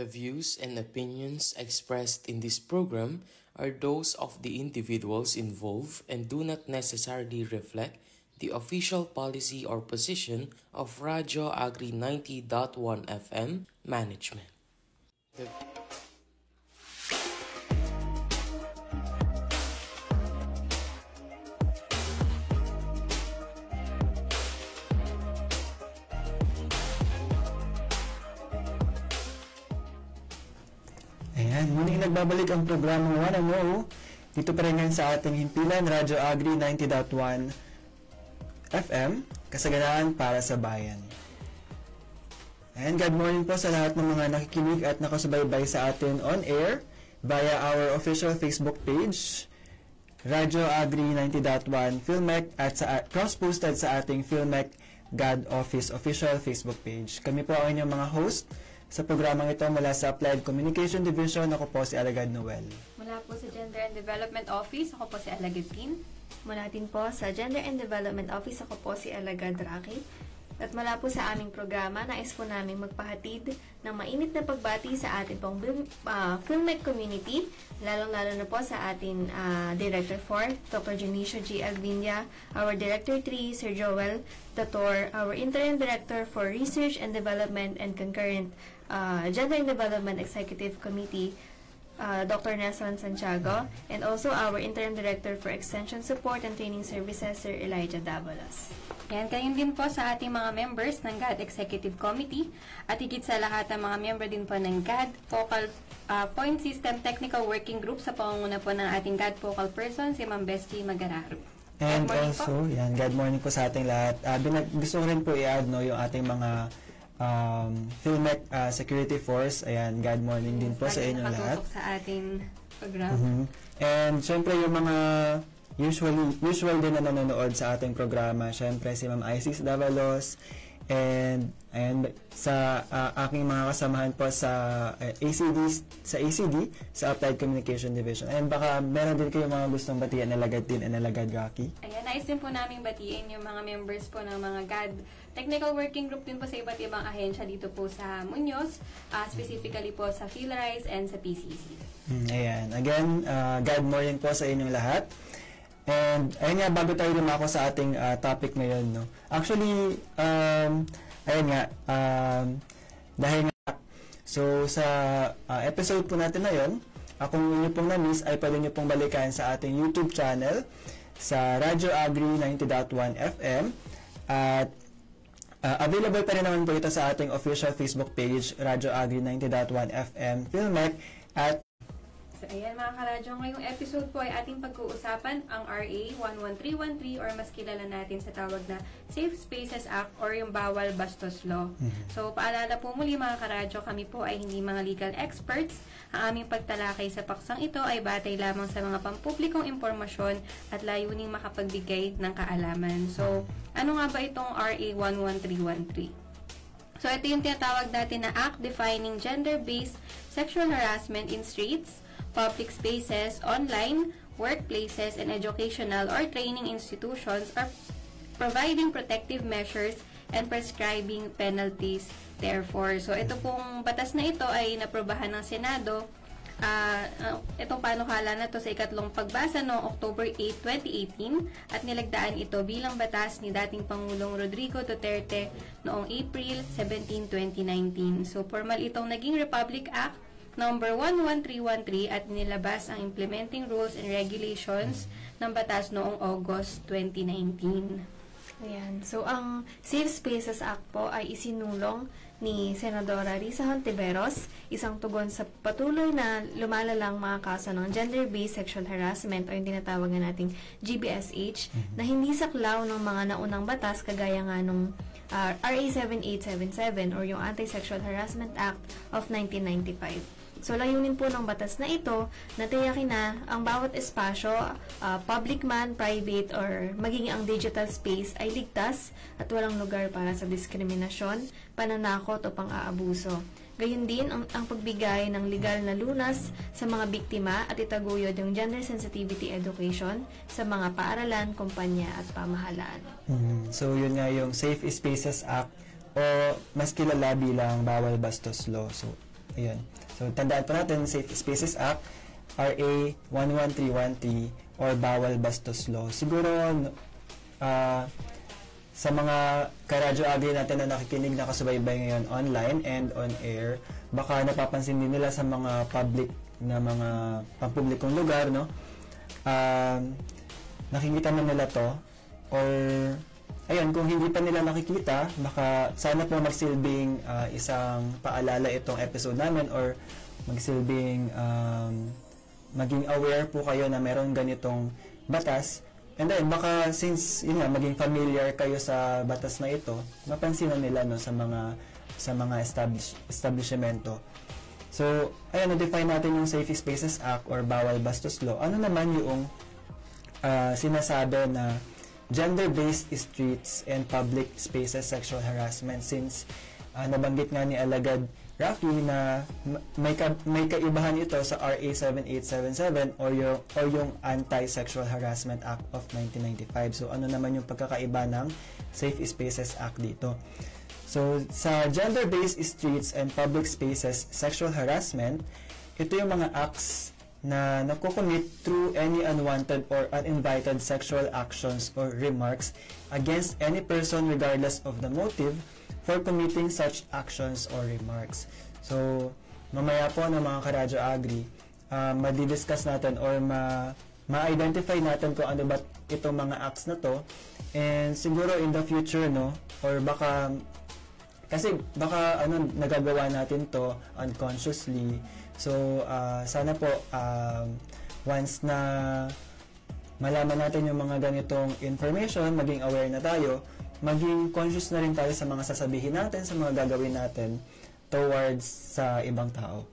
The views and opinions expressed in this program are those of the individuals involved and do not necessarily reflect the official policy or position of Radyo Agri 90.1 FM management. Ayan, muling nagbabalik ang programang Wanna Know. Dito pa rin ngayon sa ating himpilan, Radyo Agri 90.1 FM, kasaganaan para sa bayan. Ayan, good morning po sa lahat ng mga nakikinig at nakasubaybay sa atin on air via our official Facebook page, Radyo Agri 90.1 Philmec, at cross-posted sa ating Philmec God Office official Facebook page. Kami po ang inyong mga host sa programang ito mula sa Applied Communication Division. Ako po si Alagad Noel. Mula po sa Gender and Development Office, ako po si Alagad Tin. Mula din po sa Gender and Development Office, ako po si Alagad Raki. At mula po sa aming programa, nais po namin magpahatid ng mainit na pagbati sa ating pong Philmec community, lalong-lalo na po sa ating Director 4, Dr. Janicio G. Alvinia, our Director 3, Sir Joel Tator, our Interim Director for Research and Development and Concurrent Gender and Development Executive Committee, Dr. Nelson Santiago, and also our Interim Director for Extension Support and Training Services, Sir Elijah Davalos. Yan, kayo din po sa ating mga members ng GAD Executive Committee at higit sa lahat ng mga member din po ng GAD Focal Point System Technical Working Group sa pangunguna po ng ating GAD Focal Person, si Ma'am Bestie Magararo. And also, po. Yan, good morning po sa ating lahat. Gusto ko rin po i-add yung ating mga Philmec Security Force. Ayan, good morning din po sa inyong lahat. Sa ating program. And syempre yung mga usual din na nanonood sa ating programa. Syempre si Ma'am Isis Davalos and sa aking mga kasamahan po sa ACD, sa Applied Communication Division. And baka meron din kayo mga gustong batian na Alagad din and Alagad Rocky. Ayan, nais din po namin batiin yung mga members po ng mga GAD Technical Working Group din po sa iba't ibang ahensya dito po sa Muñoz, specifically po sa PhilRise and sa PCC. Ayan, again, good morning po sa inyong lahat. And ayun nga, bago tayo lumako sa ating topic ngayon, no? Actually, ayun nga, dahil nga, so sa episode po natin na yun, kung inyo pong na-miss, ay pwede nyo pong balikan sa ating YouTube channel, sa Radyo Agri 90.1 FM, at available pa rin naman po ito sa ating official Facebook page, Radyo Agri 90.1 FM Philmec, at so, ayan mga karadyo, ngayong episode po ay ating pag-uusapan ang RA 11313 or mas kilala natin sa tawag na Safe Spaces Act or yung Bawal Bastos Law. So, paalala po muli mga karadyo, kami po ay hindi mga legal experts. Ang aming pagtalakay sa paksang ito ay batay lamang sa mga pampublikong impormasyon at layuning makapagbigay ng kaalaman. So, ano nga ba itong RA 11313? So, ito yung tinatawag natin na Act Defining Gender-Based Sexual Harassment in Streets, Public Spaces, Online, Workplaces, and Educational or Training Institutions are providing protective measures and prescribing penalties therefore. So, ito pong batas na ito ay naprobahan ng Senado. Itong panukala na to sa ikatlong pagbasa noong October 8, 2018 at nilagdaan ito bilang batas ni dating Pangulong Rodrigo Duterte noong April 17, 2019. So, formal itong naging Republic Act number 11313 at nilabas ang implementing rules and regulations ng batas noong August 2019. Ayan. So, ang Safe Spaces Act po ay isinulong ni Senadora Risa Hontiveros, isang tugon sa patuloy na lumalalang mga kaso ng gender-based sexual harassment o yung tinatawag na nating GBSH na hindi saklaw ng mga naunang batas kagaya nga nung RA 7877 or yung Anti-Sexual Harassment Act of 1995. So, layunin po ng batas na ito na tiyakin na ang bawat espasyo, public man, private, or maging ang digital space ay ligtas at walang lugar para sa diskriminasyon, pananakot o pang-aabuso. Gayun din ang pagbigay ng legal na lunas sa mga biktima at itaguyod yung gender sensitivity education sa mga paaralan, kumpanya at pamahalaan. So, yun nga yung Safe Spaces Act o mas kilala bilang Bawal Bastos Law. So, Ayun. So, tandaan po natin, Safe Spaces Act, RA 11313 or Bawal Bastos Law. Siguro, sa mga karadyo agri natin na nakikinig na kasubaybay ngayon online and on air, baka napapansin din nila sa mga public na mga pampublikong lugar, no? Nakikita na nila to, or ayun, kung hindi pa nila nakikita, baka sana po magsilbing isang paalala itong episode namin, or magsilbing maging aware po kayo na meron ganitong batas. And then, baka since yun nga, maging familiar kayo sa batas na ito, mapansinan nila, no, sa mga establishmento. So, ayun, na-define natin yung Safe Spaces Act or Bawal Bastos Law. Ano naman yung sinasabi na gender-based streets and public spaces sexual harassment, since nabanggit nga ni Alagad Rafi na may kaibahan ito sa RA 7877 or yung Anti-Sexual Harassment Act of 1995. So ano naman yung pagkakaiba ng Safe Spaces Act dito? So sa gender-based streets and public spaces sexual harassment, ito yung mga acts na nakukomit through any unwanted or uninvited sexual actions or remarks against any person regardless of the motive for committing such actions or remarks. So, mamaya po ng mga karadyo agri, madidiscuss natin or ma-identify natin kung ano ba itong mga acts na to, and siguro in the future, no, or baka nagagawa natin to unconsciously. So, sana po, once na malaman natin yung mga ganitong information, maging aware na tayo, maging conscious na rin tayo sa mga sasabihin natin, sa mga gagawin natin towards sa ibang tao.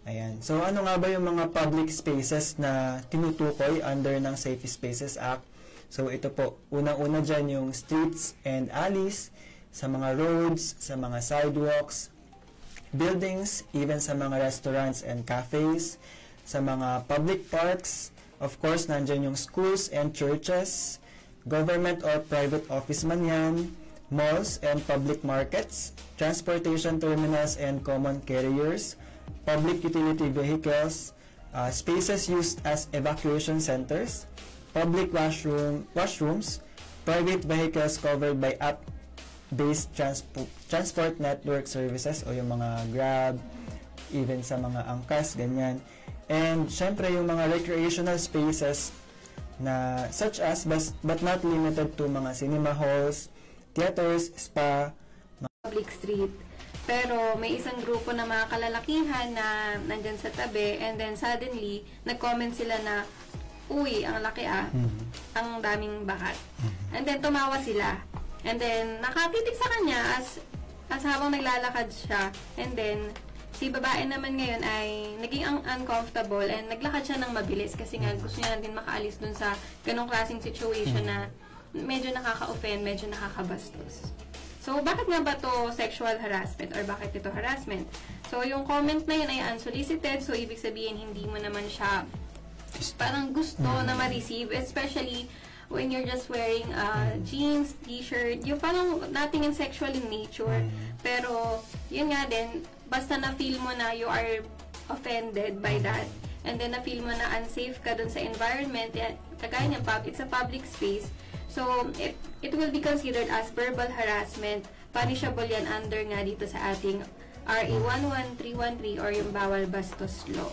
Ayan. So, ano nga ba yung mga public spaces na tinutukoy under ng Safe Spaces Act? So, ito po, unang-una dyan yung streets and alleys, sa mga roads, sa mga sidewalks, buildings, even sa mga restaurants and cafes, sa mga public parks, of course, nandyan yung schools and churches, government or private office man yan, malls and public markets, transportation terminals and common carriers, public utility vehicles, spaces used as evacuation centers, public washrooms, private vehicles covered by app-based transport network services o yung mga Grab, even sa mga angkas, ganyan. And syempre yung mga recreational spaces na such as but not limited to mga cinema halls, theaters, spa, public street. Pero may isang grupo na mga kalalakihan na nandyan sa tabi, and then suddenly nag-comment sila na, uy, ang laki ang daming bakat. And then tumawa sila. And then nakatitig sa kanya as habang naglalakad siya. And then si babae naman ngayon ay naging uncomfortable and naglakad siya ng mabilis kasi nga gusto niya din makaalis dun sa ganong klaseng situation na medyo nakaka-offend, medyo nakakabastos. So, bakit nga ba to sexual harassment or bakit ito harassment? So, yung comment na yun ay unsolicited, so ibig sabihin hindi mo naman siya parang gusto na ma-receive, especially when you're just wearing jeans, t-shirt, yung parang nothing in sexual in nature. Pero, yun nga din, basta na-feel mo na you are offended by that, and then na-feel mo na unsafe ka dun sa environment, kagaya niya, it's a public space, so it will be considered as verbal harassment. Punishable yan under nga dito sa ating RA 11313 or yung Bawal Bastos Law.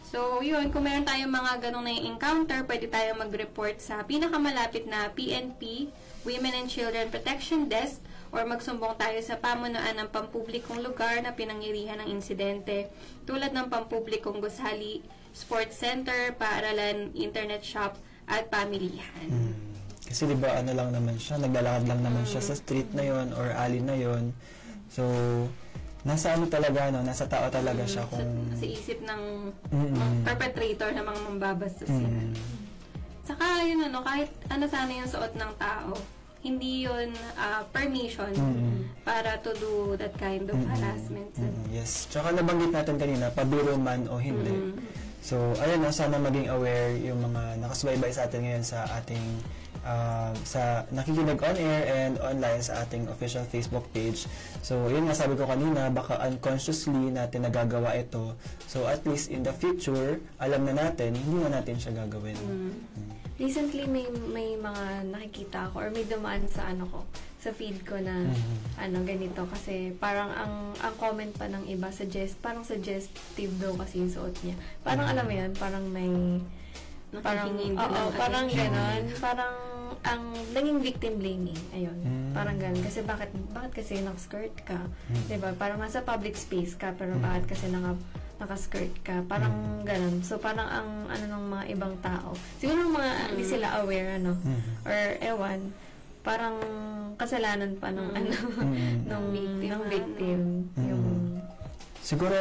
So, yun, kung meron tayong mga ganong na-encounter, pwede tayong mag-report sa pinakamalapit na PNP, Women and Children Protection Desk, or magsumbong tayo sa pamunuan ng pampublikong lugar na pinangyarihan ng insidente, tulad ng pampublikong gusali, sports center, paaralan, internet shop, at pamilihan. Kasi diba ano lang naman siya, naglalakad lang naman siya sa street na yon or alley na yon. So, nasa ano talaga, no? Nasa tao talaga siya kung... Sa isip ng perpetrator na mga mambabastos yan. Saka yun kahit ano sana yung suot ng tao, hindi yun permission para to do that kind of harassment. Yes. Tsaka nabanggit natin kanina, pabiro man o hindi. So, ayun, no, sana maging aware yung mga nakasubaybay sa atin ngayon sa ating sa nakikinig on air and online sa ating official Facebook page. So, yun nga sabi ko kanina, baka unconsciously natin nagagawa ito. So, at least in the future, alam na natin, hindi na natin siya gagawin. Recently, may mga nakikita ko or may dumaan sa sa feed ko na ganito kasi parang ang comment pa ng iba parang suggestive daw kasi yung suot niya. Parang alam mo yun, parang may parang parang ganon, parang ang naging victim blaming. Ayun. Parang ganon kasi bakit kasi naka-skirt ka? 'Di ba? Parang nasa public space ka pero bakit kasi naka-skirt ka? Parang ganon. So parang ang ng mga ibang tao. Siguro mga hindi sila aware or ewan, parang kasalanan pa ng ng victim yung siguro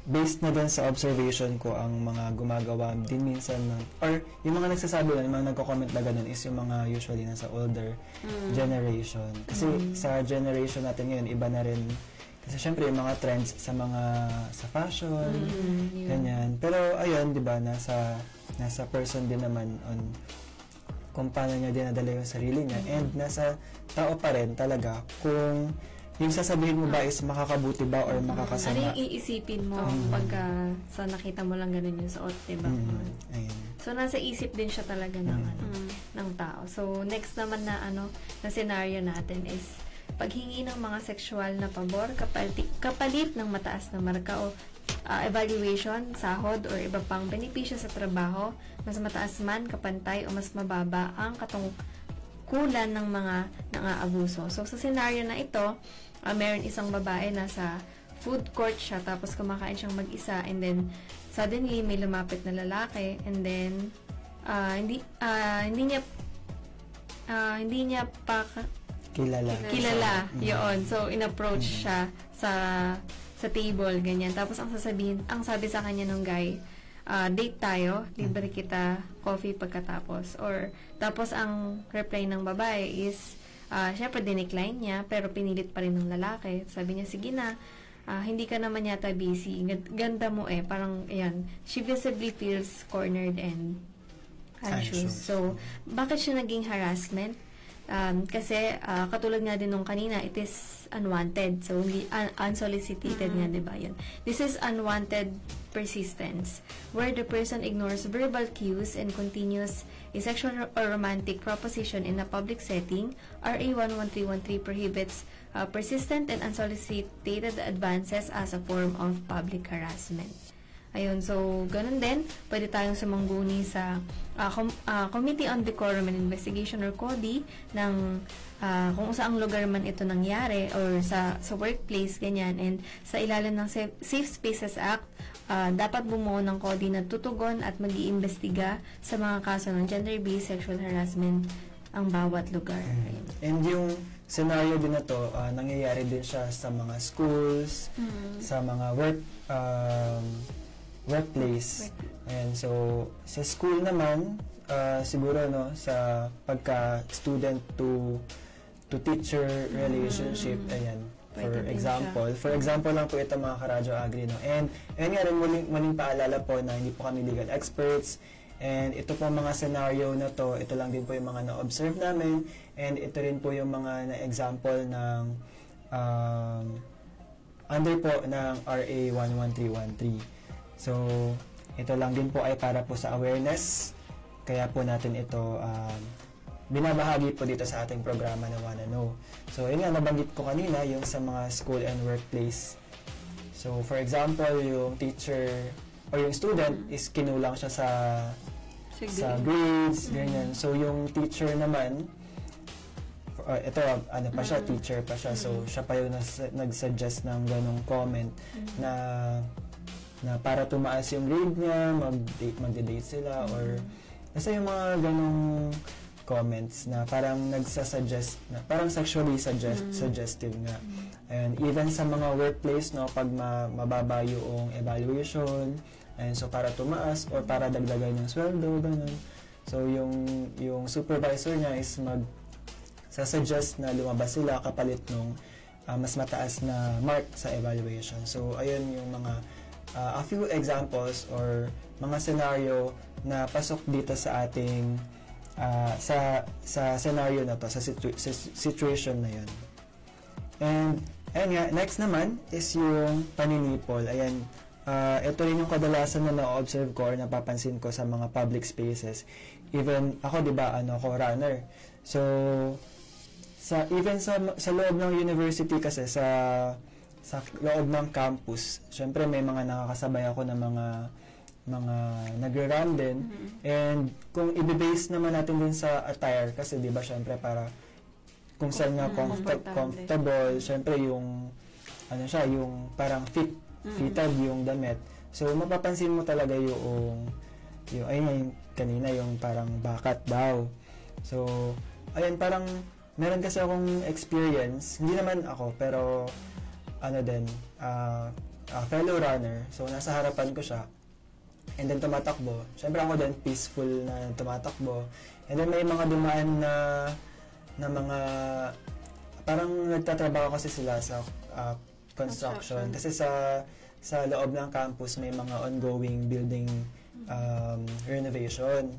based na din sa observation ko ang mga gumagawa din minsan or yung mga nagsasabi yung mga nagko-comment na ganun is yung mga usually nasa older generation kasi sa generation natin ngayon iba na rin kasi syempre yung mga trends sa fashion ganyan pero ayun di ba nasa person din naman on kung paano niya dinadala yung sarili niya and nasa tao pa rin talaga kung yung sasabihin mo ba is makakabuti ba or makakasama. Ano yung iisipin mo pagka sa nakita mo lang ganun yung suot, diba? Ayun. So nasa isip din siya talaga ng tao. So next naman na na scenario natin is paghingi ng mga sexual na pabor kapalit ng mataas na marka o evaluation, sahod, or iba pang benepisyo sa trabaho, mas mataas man, kapantay, o mas mababa ang katungkulan ng mga nang-aabuso. So, sa scenario na ito, meron isang babae na sa food court siya, tapos kumakain siyang mag-isa, and then, suddenly, may lumapit na lalaki, and then, hindi niya pa kilala. Yun. So, in-approach siya sa table, ganyan. Tapos, ang sabi sa kanya nung guy, date tayo, libre kita coffee pagkatapos. Or, tapos, ang reply ng babae is, syempre, dinecline niya, pero pinilit pa rin ng lalaki. Sabi niya, sige na, hindi ka naman yata busy. Ganda mo parang, ayan, she visibly feels cornered and anxious. So, bakit siya naging harassment? Kasi katulad nga din nung kanina, it is unwanted. So, hindi unsolicited nga, diba yun? This is unwanted persistence, where the person ignores verbal cues and continues a sexual or romantic proposition in a public setting. RA 11313 prohibits persistent and unsolicited advances as a form of public harassment. Ayun, so, ganun din. Pwede tayong sumangguni sa Committee on Decorum and Investigation or CODI ng kung saang lugar man ito nangyari or sa workplace, ganyan. And sa ilalim ng Safe Spaces Act, dapat bumuo ng CODI na tutugon at mag-iimbestiga sa mga kaso ng gender-based sexual harassment ang bawat lugar. And yung scenario din na to, nangyayari din siya sa mga schools, sa mga workplace. And so, sa school naman, siguro sa pagka-student to teacher relationship, ayan. For example lang po ito mga Karadyo Agri, no? And nga rin muling paalala po na hindi po kami legal experts. And ito po mga scenario na to, ito lang din po yung mga na-observe namin. And ito rin po yung mga na-example ng under po ng RA 11313. So, ito lang din po ay para po sa awareness. Kaya po natin ito binabahagi po dito sa ating programa na Wanna Know. So, yun nga, nabanggit ko kanina yung sa mga school and workplace. So, for example, yung teacher or yung student is kinulang siya sa grades, ganyan. So, yung teacher naman, ito, pa siya, teacher pa siya. So, siya pa yung nag-suggest ng ganong comment na para tumaas yung grade niya, magde-date sila, or nasa yung mga ganong comments na parang nagsasuggest, na parang sexually suggestive nga. And even sa mga workplace, no, pag mababa yung evaluation, and so para tumaas or para dagdagan yung sweldo, ganun. So yung supervisor niya is suggest na lumabas sila kapalit nung mas mataas na mark sa evaluation. So ayun yung mga a few examples or mga scenario na pasok dito sa ating sa scenario na to, sa situation na yun. And ayun nga, next naman is yung paninipol. Ayan, ito rin yung kadalasan na na-observe ko or napapansin ko sa mga public spaces. Even ako, 'di ba, ako runner. So even sa loob ng university kasi sa loob ng campus, syempre may mga nakakasabay ako na mga nagre-run din. And kung i-base naman natin din sa attire kasi 'di ba syempre para kung saan nga comfortable, syempre yung yung parang fitted yung damit. So mapapansin mo talaga yung ayun kanina yung parang bakat daw. So ayun, parang meron kasi akong experience, hindi naman ako pero fellow runner. So nasa harapan ko siya. And then tumatakbo. Siyempre ako din peaceful na tumatakbo. And then may mga dumaan na mga parang nagtatrabaho kasi sila sa construction. Kasi sa loob ng campus may mga ongoing building renovation.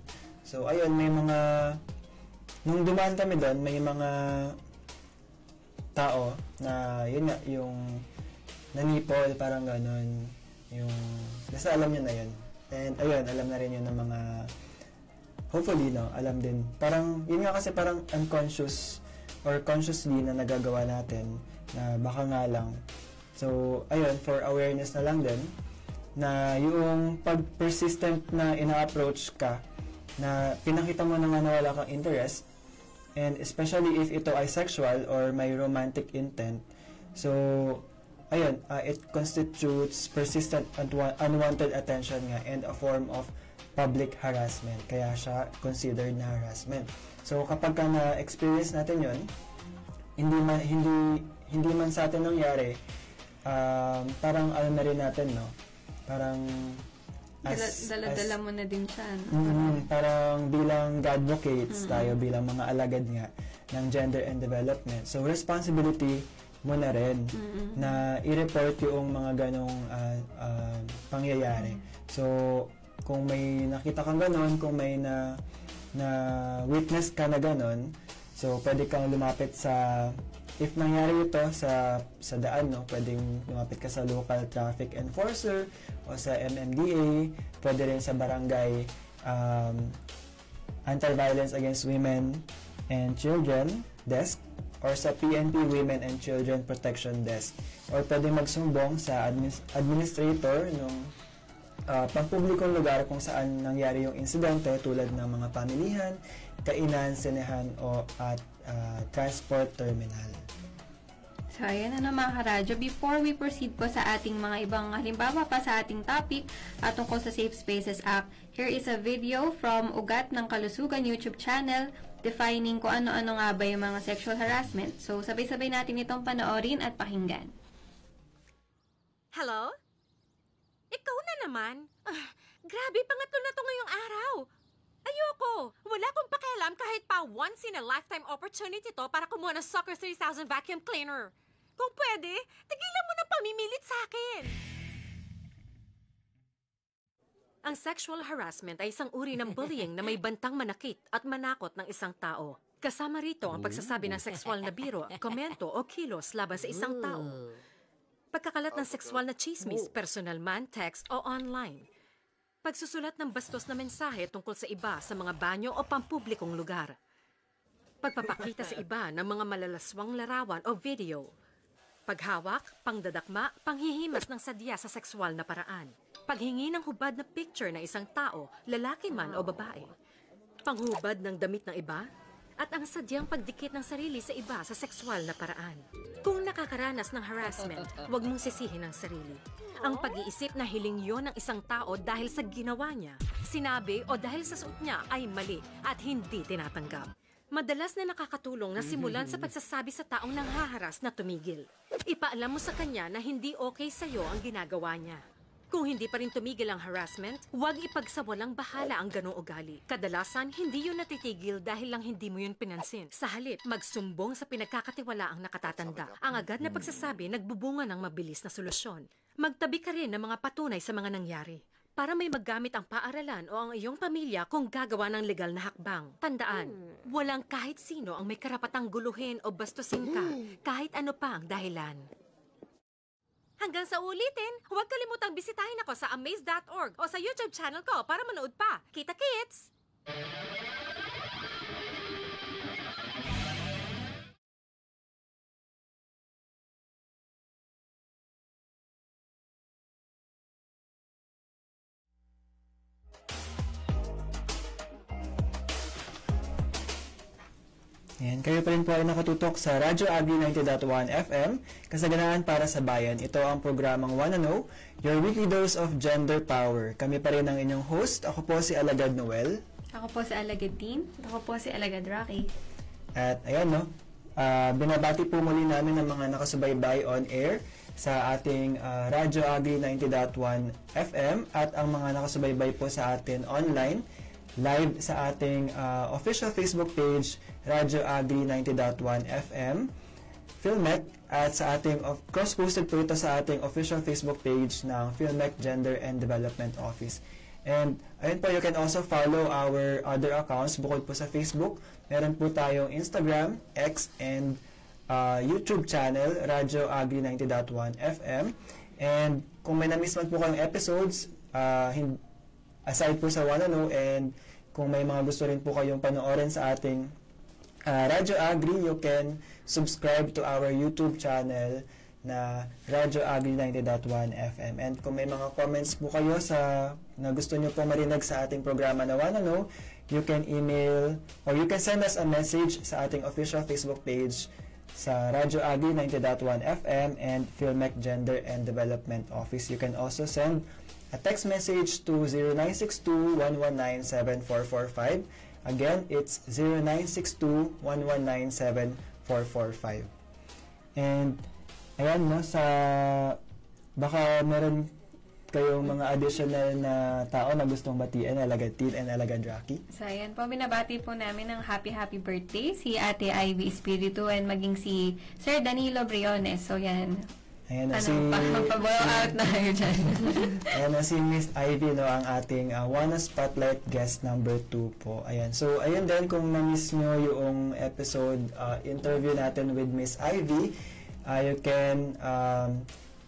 So ayun, may mga nung dumaan kami doon, may mga tao na yun nga, yung nanipol, parang ganon. Yung basta alam niyo na yun. And ayun, alam na rin yun ng mga hopefully, alam din. Parang, yun nga kasi parang unconscious or consciously na nagagawa natin na baka nga lang. So, ayun, for awareness na lang din na yung pag-persistent na ina-approach ka na pinakita mo na nga na wala kang interest, and especially if ito ay sexual or may romantic intent. So, ayun, it constitutes persistent unwanted attention nga and a form of public harassment. Kaya siya considered na harassment. So, kapag ka na-experience natin yun, hindi man sa atin nangyari, parang na rin natin, no? Parang dala-dala mo na din siya, no? Parang bilang advocates tayo, bilang mga alagad nga ng gender and development. So, responsibility mo na rin na i-report yung mga ganong pangyayari. So, kung may nakita kang ganon, kung may na witness ka na ganon, so pwede kang lumapit sa, if nangyari ito sa daan, no, pwedeng lumapit ka sa local traffic enforcer o sa MMDA, pwede rin sa barangay Anti-Violence Against Women and Children Desk, or sa PNP Women and Children Protection Desk, or pwede magsumbong sa administrator ng pampublikong lugar kung saan nangyari yung insidente, tulad ng mga pamilihan, kainan, sinehan at transport terminal. So, ayan na mga karadyo. Before we proceed po sa ating mga ibang halimbawa pa sa ating topic tungkol sa Safe Spaces Act, here is a video from Ugat ng Kalusugan YouTube channel defining kung ano-ano nga ba yung mga sexual harassment. So, sabay-sabay natin itong panoorin at pakinggan. Hello? Ikaw na naman? Grabe, pangatlo na to ngayong araw. Ayoko. Wala akong pakialam kahit pa once-in-a-lifetime opportunity to para kumuha ng Soccer 3000 vacuum cleaner. Kung pwede, tigilan mo na pamimilit sa akin. Ang sexual harassment ay isang uri ng bullying na may bantang manakit at manakot ng isang tao. Kasama rito ang pagsasabi ng sexual na biro, komento o kilos laban sa isang tao. Pagkakalat ng sexual na chismis, personal man, text o online. Pagsusulat ng bastos na mensahe tungkol sa iba sa mga banyo o pampublikong lugar. Pagpapakita sa iba ng mga malalaswang larawan o video. Paghawak, pangdadakma, panghihimas ng sadya sa sexual na paraan. Paghingi ng hubad na picture ng isang tao, lalaki man o babae. Panghubad ng damit ng iba, at ang sadyang pagdikit ng sarili sa iba sa sexual na paraan. Kung nakakaranas ng harassment, huwag mong sisihin ang sarili. Ang pag-iisip na hiling yon ng isang tao dahil sa ginawa niya, sinabi o dahil sa suot niya ay mali at hindi tinatanggap. Madalas na nakakatulong na simulan sa pagsasabi sa taong nanghaharas na tumigil. Ipaalam mo sa kanya na hindi okay sa'yo ang ginagawa niya. Kung hindi pa rin tumigil ang harassment, huwag ipagsawalang bahala ang ganong ugali. Kadalasan, hindi yun natitigil dahil lang hindi mo yun pinansin. Sa halip, magsumbong sa pinagkakatiwalaang nakatatanda. Ang agad na pagsasabi nagbubunga ng mabilis na solusyon. Magtabi ka rin ng mga patunay sa mga nangyari. para may maggamit ang paaralan o ang iyong pamilya kung gagawa ng legal na hakbang. Tandaan, walang kahit sino ang may karapatang guluhin o bastusin ka, kahit ano pa ang dahilan. Hanggang sa ulitin, huwag kalimutang bisitahin ako sa amaze.org o sa YouTube channel ko para manood pa. Kita-kits! Ayan, kayo pa rin po ay nakatutok sa Radyo Agri 90.1 FM, Kasaganaan para sa Bayan. Ito ang programang Wanna Know, your weekly dose of gender power. Kami pa rin ang inyong host. Ako po si Alagad Noel. Ako po si Alagad Tin. Ako po si Alagad Rocky. At ayan no, binabati po muli namin ang mga nakasubaybay on air sa ating Radyo Agri 90.1 FM at ang mga nakasubaybay po sa atin online, live sa ating official Facebook page, Radyo Agri 90.1 FM, Philmec, at sa ating cross-posted po ito sa ating official Facebook page ng Philmec Gender and Development Office. And ayun po, you can also follow our other accounts bukod po sa Facebook. Meron po tayong Instagram, X, and YouTube channel, Radyo Agri 90.1 FM. And kung may na-miss man po kayong episodes, aside po sa Wanna Know, and kung may mga gusto rin po kayong panoorin sa ating Radyo Agri, you can subscribe to our YouTube channel na Radyo Agri 90.1 FM. And kung may mga comments po kayo na gusto nyo po marinig sa ating programa na Wanna Know, you can email or you can send us a message sa ating official Facebook page sa Radyo Agri 90.1 FM and Philmec Gender and Development Office. You can also send a text message to 0962-119-7445. Again, it's 0962-119-7445. And ayan no, baka meron kayong mga additional na tao na gustong batiin, Alagad Tin and Alagad Rocky. So, ayan po, binabati po namin ng happy birthday si Ate Ivy Espiritu and maging si Sir Danilo Briones. So, yan. Ayan na magpa-blow out na kayo dyan. Ayan na si Miss Ivy, no, ang ating Wanna Spotlight guest number 2 po. Ayan. So, ayun din, kung na-miss nyo yung episode interview natin with Miss Ivy, you can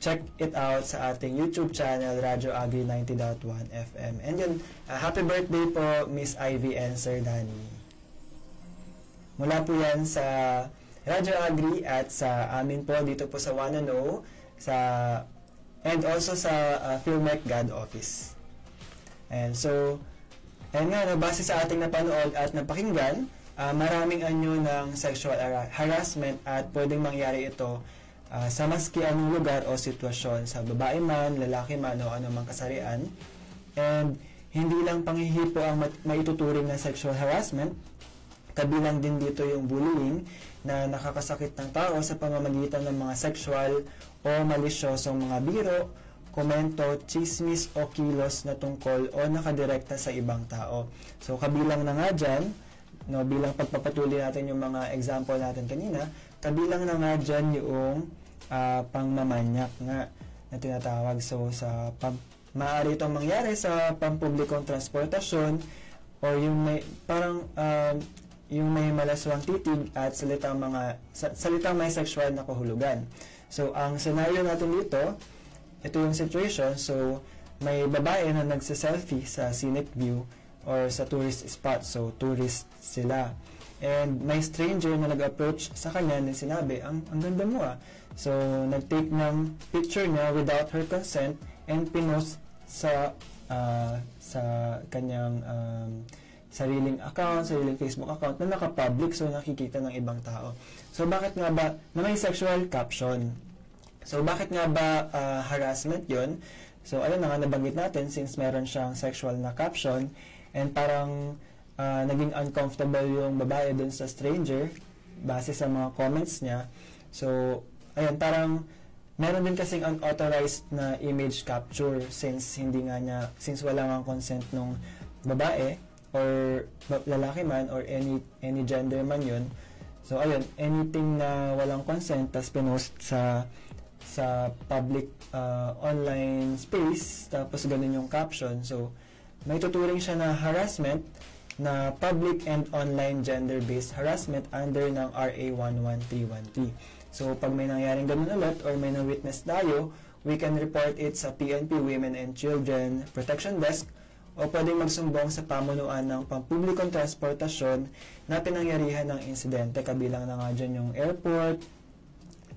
check it out sa ating YouTube channel, Radyo Agri 90.1 FM. And yun, happy birthday po, Miss Ivy and Sir Danny. Mula po yan sa Radyo Agri at sa amin po dito po sa Wanna Know, and also sa Philmec GAD Office. And so, ayun nga, base sa ating napanood at napakinggan, maraming anyo ng sexual harassment at pwedeng mangyari ito sa maski anong lugar o sitwasyon, sa babae man, lalaki man o anumang kasarian. And hindi lang panghihipo ang maituturing na sexual harassment, kabilang din dito yung bullying na nakakasakit ng tao sa pamamagitan ng mga sexual o malisyosong mga biro, komento, chismis o kilos na tungkol o nakadirekta sa ibang tao. So kabilang na nga dyan, no, bilang pagpapatuloy natin yung mga example natin kanina, kabilang na nga dyan yung pangmamanyak nga na tinatawag. So maaari itong mangyari sa pampublikong transportasyon o yung may parang yung may malaswang titig at salitang may sexual na kahulugan. So, ang scenario natin dito, ito yung situation. So, may babae na nagsiselfie sa scenic view or sa tourist spot. So, tourist sila. And may stranger na nag-approach sa kanya na sinabi, ang ganda mo ah. So, nag-take ng picture niya without her consent and pinost sa kanyang sariling Facebook account na naka-public, so nakikita ng ibang tao. So bakit nga ba, na may sexual caption? So bakit nga ba harassment yun? So ayun na nga, nabanggit natin, since meron siyang sexual na caption and parang naging uncomfortable yung babae dun sa stranger base sa mga comments niya. So ayun, parang meron din kasing unauthorized na image capture since wala nga consent nung babae or lalaki man or any gender man yun. So ayun, anything na walang consent tas pinost sa sa public online space, tapos ganun yung caption. So, may tuturing siya na harassment na public and online gender-based harassment under ng RA 11313. So, pag may nangyaring ganun ulit or may na-witness tayo, we can report it sa PNP Women and Children Protection Desk o pwedeng magsumbong sa pamunuan ng pampublikong transportasyon na pinangyarihan ng insidente, kabilang na nga dyan yung airport,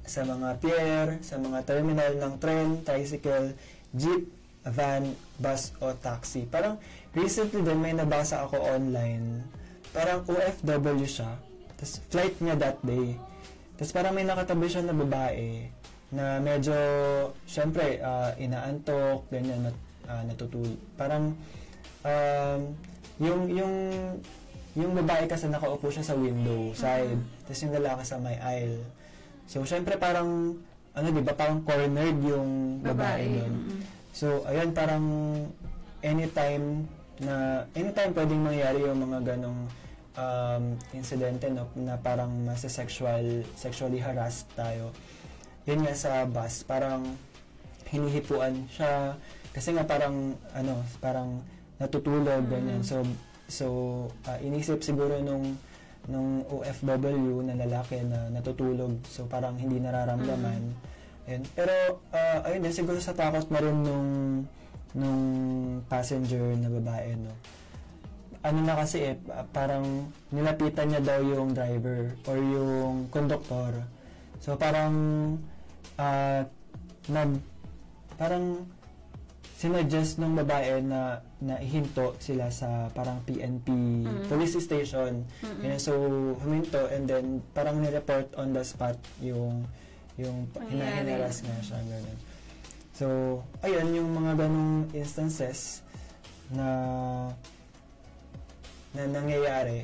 sa mga pier, sa mga terminal ng tren, tricycle, jeep, van, bus o taxi. Parang recently din may nabasa ako online, parang OFW siya, tapos flight niya that day, tapos parang may nakatabi siya na babae na medyo, syempre, inaantok, ganyan, natutulog. Parang, yung babae kasi nakaupo siya sa window side, tapos yung lalaki sa may aisle. So, syempre parang, diba, parang cornered yung babae nun. So, ayun, parang anytime pwedeng mangyari yung mga ganong insidente, no, na parang sexually harassed tayo. Yun nga sa bus, parang hinihipuan siya kasi nga parang natutulog, ganyan. So inisip siguro nung OFW na lalaki na natutulog, so parang hindi nararamdaman. Ayun. Pero ayun din siguro sa takot na rin nung passenger na babae, no. Ano na kasi parang nilapitan niya daw yung driver or yung conductor. So parang parang sinuggest ng babae na ihinto sila sa parang PNP police station. So huminto and then parang ni-report on the spot yung hinaras nga siya, gano'n. So ayun, yung mga ganong instances na nangyayari.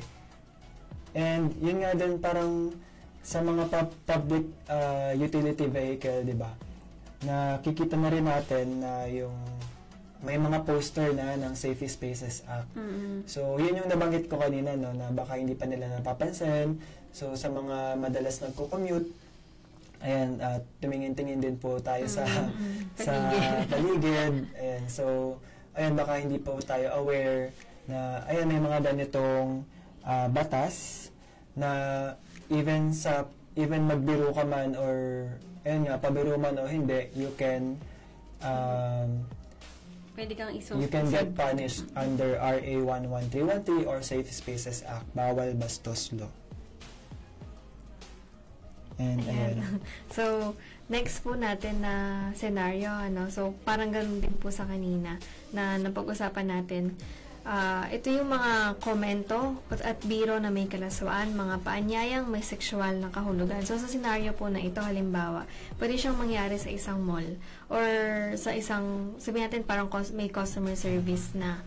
And yun nga din parang sa mga public utility vehicle, di ba? Nakikita na rin natin na yung may mga poster na ng Safe Spaces Act. So yun yung nabanggit ko kanina, no, na baka hindi pa nila napapansin. So sa mga madalas nagko-commute, ayan, tumingin-tingin din po tayo sa paligid. Ayan, so ayan, baka hindi po tayo aware na ayan, may mga ganitong batas na even magbiro ka man or ayun nga, pabiro man o hindi, you can pwede kang you can get punished under RA 11313 or Safe Spaces Act, Bawal Bastos Law. And ayan. So, next po natin na scenario, so parang ganun din po sa kanina na napag-usapan natin. Ito yung mga komento at biro na may kalaswaan, mga paanyayang may sexual na kahulugan. So, sa senaryo po na ito, halimbawa, pwede siyang mangyari sa isang mall or sa isang, sabihin natin parang may customer service na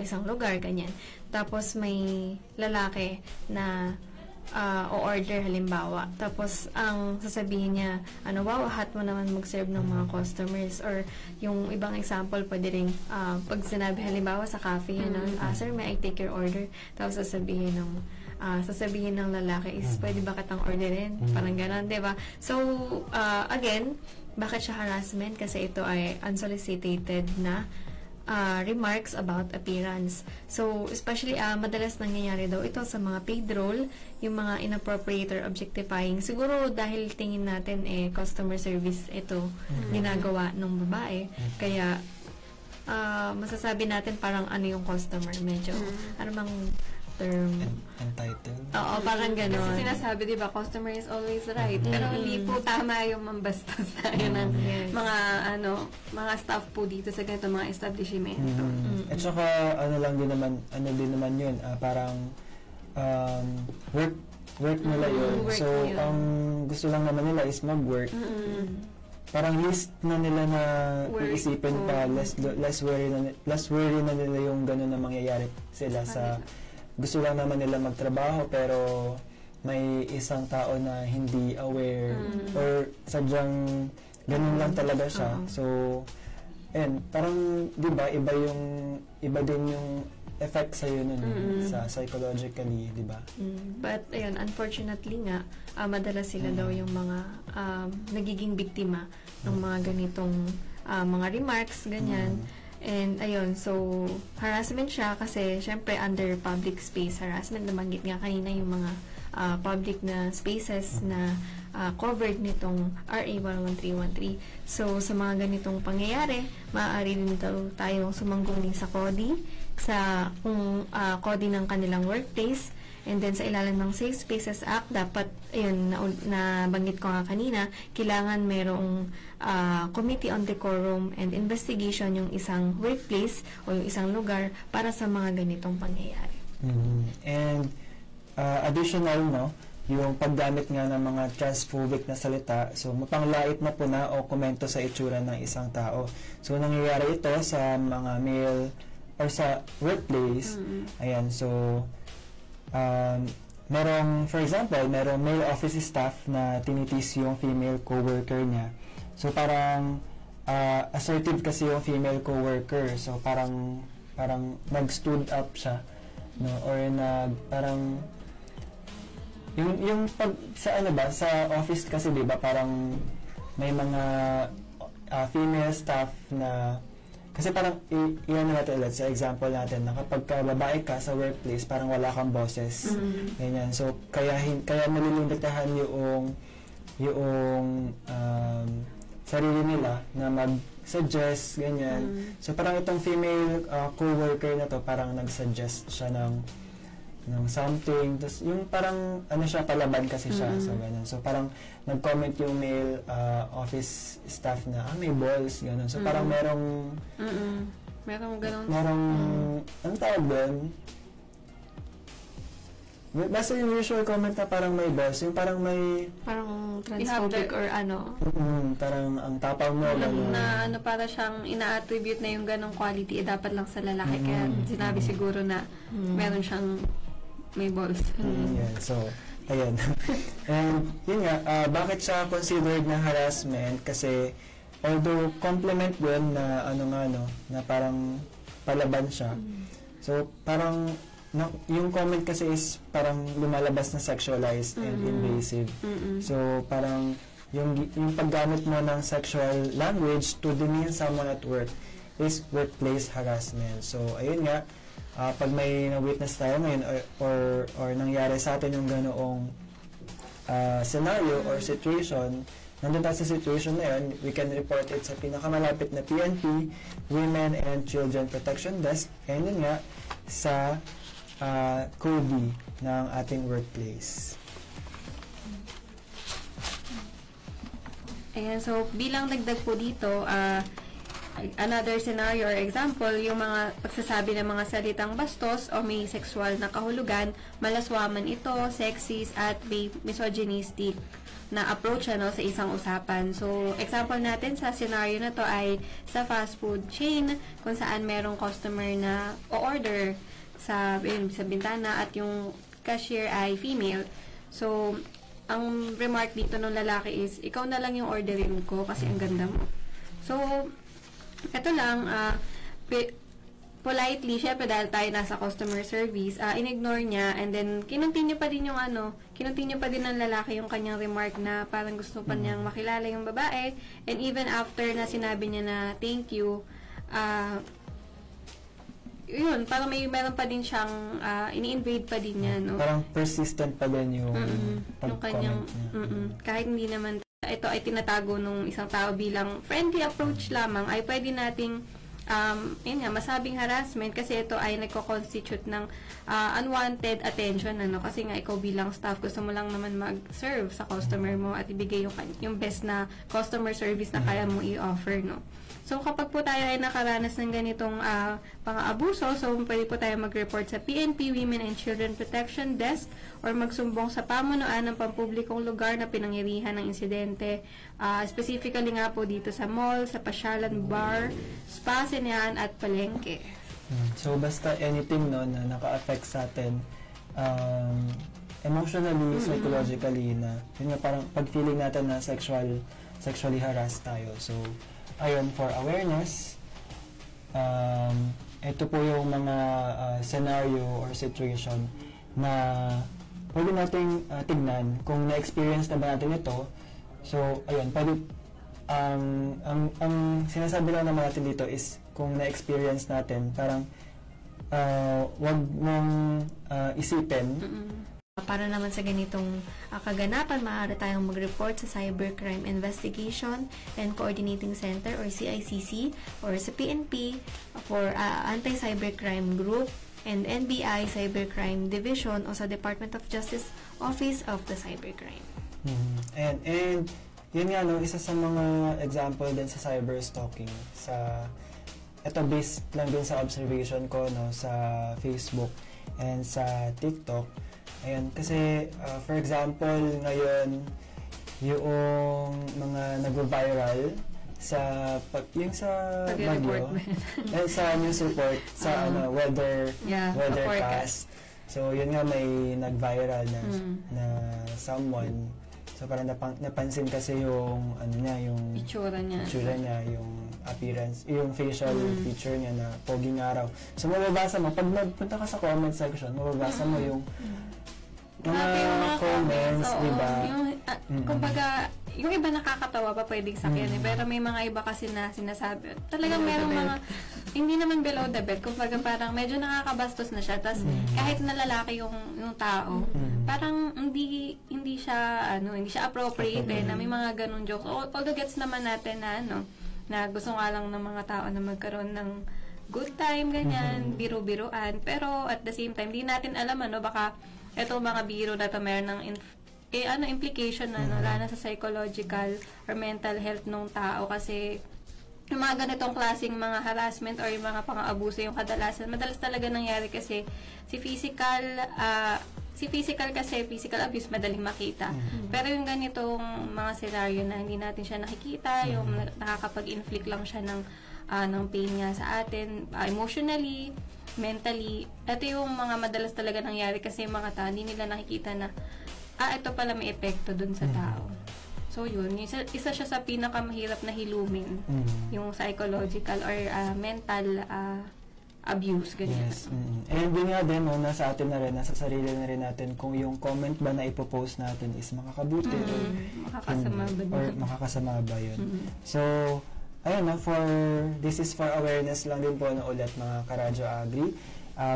isang lugar, ganyan. Tapos, may lalaki na o-order halimbawa. Tapos, ang sasabihin niya, wow, hot mo naman mag-serve ng mga customers. Or, yung ibang example, pwede rin, pag sinabi halimbawa sa cafe, sir, may I take your order? Tapos, sasabihin ng lalaki is, pwede ba kitang orderin? Parang gano'n, diba? So, again, bakit siya harassment? Kasi ito ay unsolicited na remarks about appearance. So, especially, madalas nangyayari daw ito sa mga paid role, yung mga inappropriate or objectifying. Siguro, dahil tingin natin, customer service ito ginagawa ng babae. Kaya, masasabi natin parang ano yung customer, medyo, ano bang term? Entitled? Oo, parang gano'n. Kasi sinasabi, di ba, customer is always right. Pero hindi po tama yung mambastos tayo ng mga staff po dito sa ganito mga establishment. At saka, ano din naman yun, parang work nila yun. So, ang gusto lang naman nila is mag-work. Parang list na nila na iisipin pa, less worry na nila yung gano'n na mangyayari sila sa gusto lang naman nila magtrabaho pero may isang tao na hindi aware or sadyang ganun lang talaga siya. So, ayun, parang 'di ba iba din yung effect sa'yo nun, sa psychologically, di ba? But, ayun, unfortunately nga, madalas sila daw yung mga nagiging biktima ng mga ganitong mga remarks, ganyan. And, ayun, so, harassment siya kasi, syempre, under public space harassment, nabanggit nga kanina yung mga public na spaces na covered nitong RA 11313. So, sa mga ganitong pangyayari, maaari din tayong sumangguni sa CODI, sa CODI ng kanilang workplace, and then sa ilalim ng Safe Spaces Act, dapat, ayun, nabanggit ko nga kanina, kailangan merong Committee on Decorum and Investigation yung isang workplace o yung isang lugar para sa mga ganitong pangyayari. And, additional, no, yung paggamit nga ng mga transphobic na salita, so mapanglait na po na o komento sa itsura ng isang tao. So, nangyayari ito sa mga male or sa workplace. Ayan, so, merong, for example, merong male office staff na tinitis yung female coworker niya. So, parang assertive kasi yung female coworker. So, parang nag-stood up siya, no, or parang yung pag sa ano ba sa office kasi, di ba, parang may mga female staff na kasi parang iyan natin ulit sa example natin na kapag babae ka sa workplace, parang wala kang bosses, ganyan. So kaya nalilimitahan yung sarili nila na mag-suggest, ganyan. So parang itong female co-worker na to, parang nag-suggest siya ng something, tapos yung parang ano siya, palaban kasi siya, so ganun. So parang nag-comment yung male office staff na may balls, ganun. So parang merong anong tawag doon? Basta yung usual comment na parang may balls, yung parang may transphobic or ano. Parang ang tapang mo, na ano, para siyang ina-attribute na yung ganong quality, dapat lang sa lalaki. Kaya sinabi siguro na meron siyang may balls. Yeah, so, ayan. And, yun nga, bakit siya considered na harassment? Kasi, although compliment yun na na parang palaban siya. So, parang, yung comment kasi is parang lumalabas na sexualized and invasive. So, parang, yung paggamit mo ng sexual language to demean someone at work is workplace harassment. So, ayun nga, pag may na-witness tayo ngayon or nangyari sa atin yung ganoong scenario or situation, nandun tayo sa situation na yun, we can report it sa pinakamalapit na PNP, Women and Children Protection Desk, and yun nga, sa CODI ng ating workplace. Ayan, so bilang dagdag po dito, another scenario or example, yung mga pagsasabi ng mga salitang bastos o may sexual na kahulugan, malaswaman ito, sexist at may misogynistic na approach sa isang usapan. So, example natin sa scenario na to ay sa fast food chain kung saan merong customer na o-order sa bintana at yung cashier ay female. So, ang remark dito ng lalaki is, ikaw na lang yung orderin ko kasi ang ganda mo. So, ito lang, politely, syempre dahil tayo nasa customer service, in-ignore niya, and then kinontinue pa din ng lalaki yung kanyang remark na parang gusto pa niyang makilala yung babae, and even after na sinabi niya na thank you, yun, parang meron pa din siyang ini-invade pa din niya, no? Parang persistent pa din yung kanyang kahit hindi naman ito ay tinatago nung isang tao bilang friendly approach lamang, ay pwede nating masabing harassment kasi ito ay nagko-constitute ng unwanted attention, kasi nga ikaw bilang staff gusto mo lang naman mag-serve sa customer mo at ibigay yung best na customer service na kaya mo i-offer, no? So, kapag po tayo ay nakaranas ng ganitong pang-abuso, so pwede po tayo mag-report sa PNP, Women and Children Protection Desk, or magsumbong sa pamunuan ng pampublikong lugar na pinangyarihan ng insidente. Specifically nga po dito sa mall, sa pasyalan, bar, spa, sinehan, at palengke. So, basta anything na naka-affect sa atin, emotionally, psychologically, na yun nga, parang pag-feeling natin na sexually harassed tayo. So, ayun, for awareness, ito po yung mga scenario or situation na pwede nating tignan kung na-experience na ba natin ito. So, ayun, pwede, ang sinasabi lang naman natin dito is kung na-experience natin, parang wag mong isipin. Para naman sa ganitong kaganapan, maaari tayong mag-report sa Cybercrime Investigation and Coordinating Center or CICC or sa PNP for Anti-Cybercrime Group and NBI Cybercrime Division o sa Department of Justice Office of the Cybercrime. And yun nga, no, isa sa mga example din sa cyberstalking, ito based lang din sa observation ko, no, sa Facebook and sa TikTok. Ayan, kasi for example, ngayon yung mga nag-viral yung sa bagyo, sa news report, sa weathercast. So yun nga, may nag-viral na someone. So parang napansin kasi yung yung itsura niya, yung appearance, yung facial feature niya na poging araw. So mababasa mo, pag nagpunta ka sa comment section, mababasa mo yung mga comments, diba? Kumbaga, yung iba nakakatawa pa pwedeng sakyan pero may mga iba kasi na sinasabi. Talagang merong mga, hindi naman below the belt, kumbaga parang medyo nakakabastos na siya, tas kahit na lalaki yung tao, parang hindi siya appropriate na may mga ganun jokes. Although gets naman natin na gusto nga lang ng mga tao na magkaroon ng good time, ganyan, biro-biroan, pero at the same time, di natin alam baka ito mga biro na ito meron ng implication lalo na sa psychological or mental health ng tao, kasi yung mga ganitong klaseng mga harassment or yung mga pang-aabuso yung madalas talaga nangyari kasi physical abuse madaling makita. Pero yung ganitong mga scenario na hindi natin siya nakikita, yung nakakapag-inflict lang siya ng pain nga sa atin, emotionally, mentally, ito yung mga madalas talaga nangyari kasi mga tao hindi nila nakikita na ito pala may epekto dun sa tao. So yun, isa siya sa pinakamahirap na hilumin, yung psychological or mental abuse, ganyan. Yes. And yun nga din, nasa atin na rin, nasa sarili na rin natin kung yung comment ba na ipopost natin is makakabuti or makakasama ba yun. So, ayun this is for awareness lang din po ulit mga Karadyo Agri.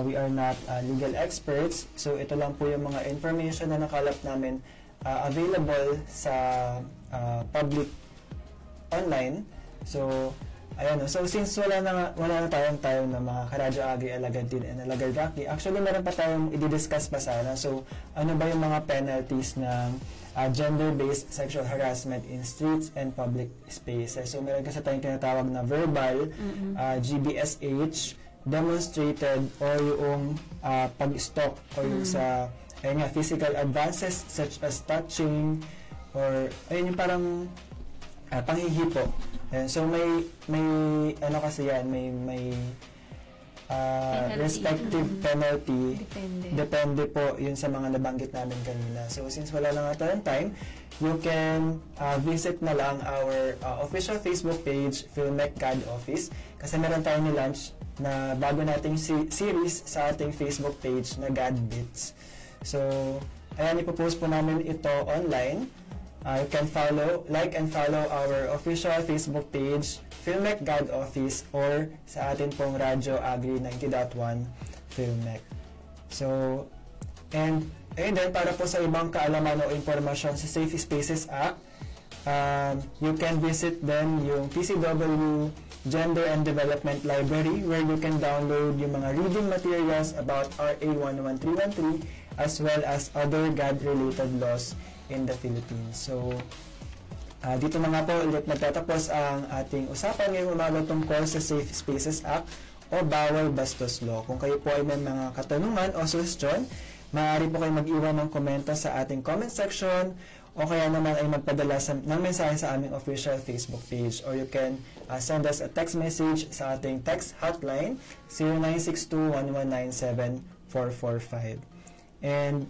We are not legal experts, so ito lang po yung mga information na nakalap namin available sa public online. So, ayan, so since wala na tayong na mga Karadyo Agri, Alagad din and Alagad Gaki, actually meron pa tayong i-discuss pa sana. So, ano ba yung mga penalties ng gender-based sexual harassment in streets and public spaces? So, meron kasi tayong tinatawag na verbal, GBSH, demonstrated, or yung pag-stalk, or yung sa physical advances such as touching, or ayun yung parang panghihipo. So may kasi yan, may respective penalty. Depende po yun sa mga nabanggit namin kanina. So since wala lang tayong time, you can visit na lang our official Facebook page, Filmec CAD Office, kasi meron tayong ni-launch na bago nating series sa ating Facebook page na God Bits. So ayan, ipopost po namin ito online. You can like and follow our official Facebook page, Filmec God Office, or sa atin pong Radyo Agri 90.1 Filmec. So, and then para po sa ibang kaalaman o impormasyon sa Safe Spaces Act, you can visit then yung PCW Gender and Development Library, where you can download yung mga reading materials about RA 11313 as well as other GAD-related laws in the Philippines. So, dito na nga po ulit nagtatapos ang ating usapan ngayong umaga tungkol sa Safe Spaces Act o Bawal Bastos Law. Kung kayo po ay may mga katanungan o suggestion, maaari po kayo mag-iwan ng komento sa ating comment section o kaya naman ay magpadala ng mensahe sa aming official Facebook page, or you can send us a text message sa ating text hotline 0962-1197-445. And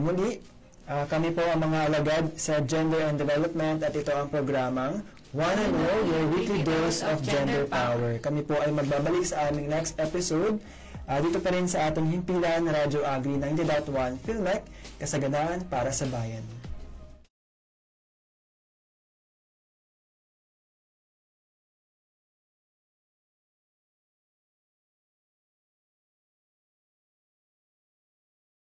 muli, kami po ang mga alagad sa Gender and Development at ito ang programang Wanna know your weekly dose of gender power. Kami po ay magbabalik sa aming next episode. Dito pa rin sa ating himpilan, Radyo Agri 90.1 PhilMec, kasaganaan para sa bayan.